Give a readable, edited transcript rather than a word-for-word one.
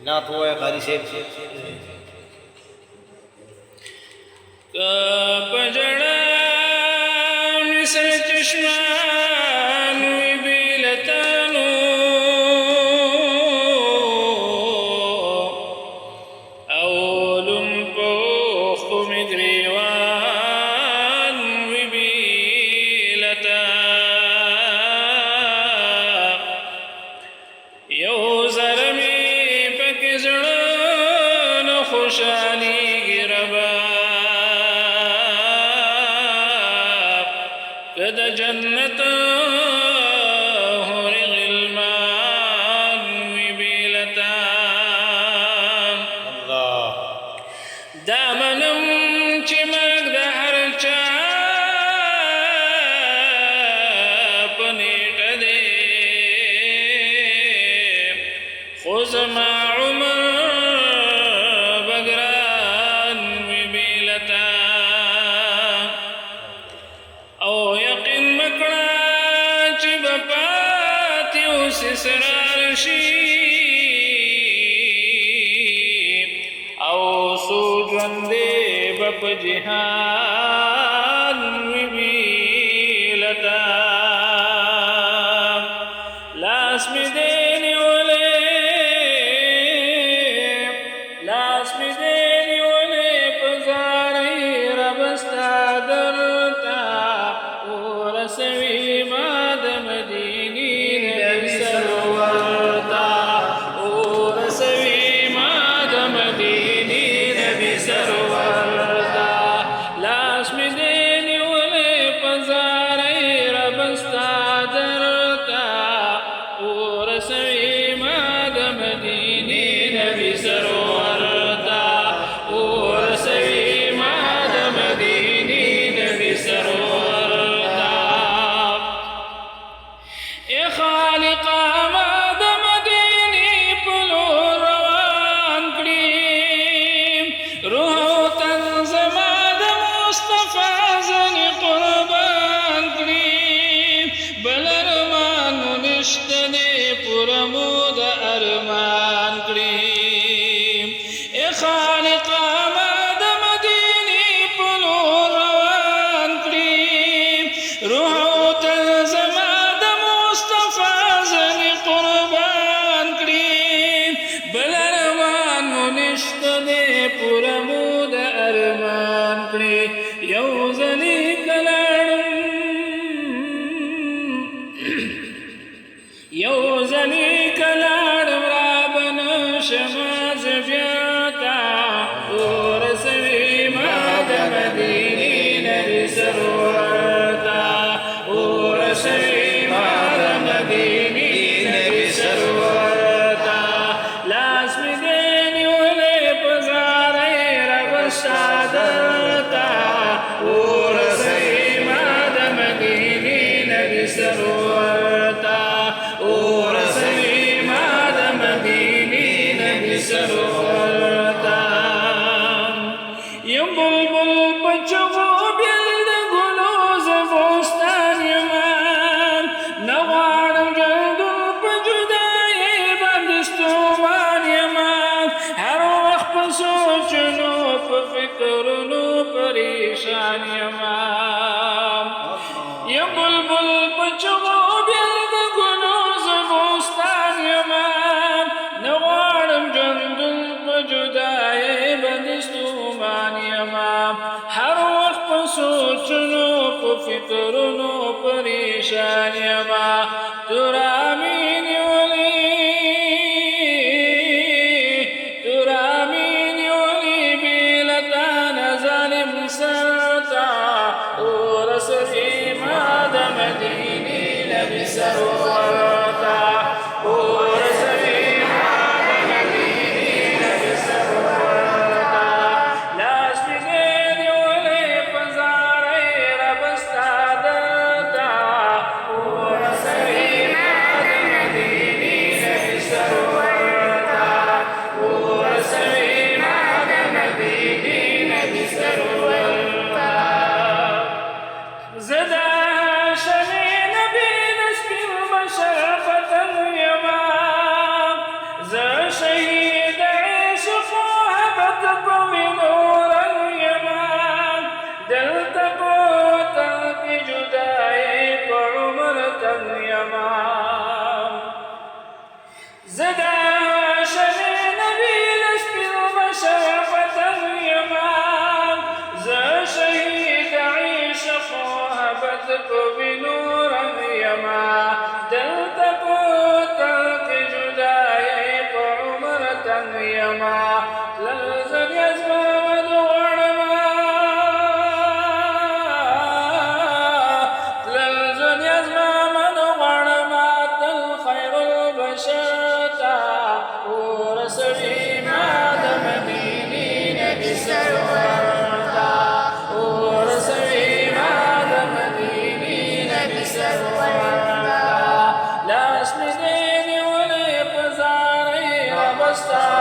نعت وای قاری صاحب پجڑا مثل چشمان وی بیلتانو اولم پوخ می گریوان وی بیلتا یو زرمی پک زړه خوشحالی گربا کد جنت هور غلمان وی بیلتا الله دامنم چی مرگ دا هر چا پنیٹ دے خوزما عمر بگران وی بیلتا او یقین مکڑا چی بپاتیو سسرار شی او سوجوندے بپ جہان وی بیلتا لاس می دینی ولے لاس می دینی ولے پزاری ربستا درتا ورسوی ماد مدینی نبی سرورتا ورسوی ماد مدینی نبی سرورتا لاس می دینی ولے پزاری ربستا درتا ورسوی ماد مدینی نبی سرورتا ورسوی ماد مدینی نبی سرورتا اے خالقا ماد مدینی پلو روان کړي روح او تن زما د مصطفی زن قربان کړي بل ارمان نشته دی پوره مو د ارمان کړي اے خالقا ماد مدینی پلو روان کړي روح او تن زما د مصطفی زن قربان کړي بل ارمان نشته دی پوره مو د ارمان کړي یو ځلې کلاړم یو ځلې کلاړم را بنشمه زه بیا تا ورسوي ما د مدینې نبي سرورتا ورسوي ما د مدینې نبي سرورتا لاس می دینی ولې پزارې ربستا درتا ورسوي ما د مدینې نبي سرورتا ورسوي ما د مدینې نبي سرورتا یم بلبل پچغو بیل د ګلو زبوستان یما نه غواړم ژوندون په جدایۍ باندې ستومان یما هر وخت په سوچونو په فکرونو پریشان یما یم بلبل پچغو بیل د ګلو زبوستان یما نه غواړم ژوندون په جدایۍ باندې ستومان یما هر وخت په سوچونو په فکرونو پریشان یما ترامین ولی ترامین ولی بیلتان ظالم سرتا ورسوي ما د مدینې نبي سرورتا ورسوي ما د مدینې نبي سرورتا لاس می دینی ولې پزارې ربستا درتا ورسوي ما د مدینې نبي سرورتا ورسوي ما د مدینې نبي سرورتا زدا شنی نبی نسبی بشر من نورا يمان دلتا قوتا کی جدائی پا عمرتا يمان زدا شمي نبي لسبر مشرفة يمان زا شهيد عيش فوهبتك بنورا يمان دلتا قوتا کی جدائی پا عمرتا يمان للزد يزمامد غرما للزد يزمامد غرما تل خير البشرتا ورسلي ماد مديني نبي سرورتا ورسلي ماد مديني نبي سرورتا لا اسم ديني ولي قزاري ربستا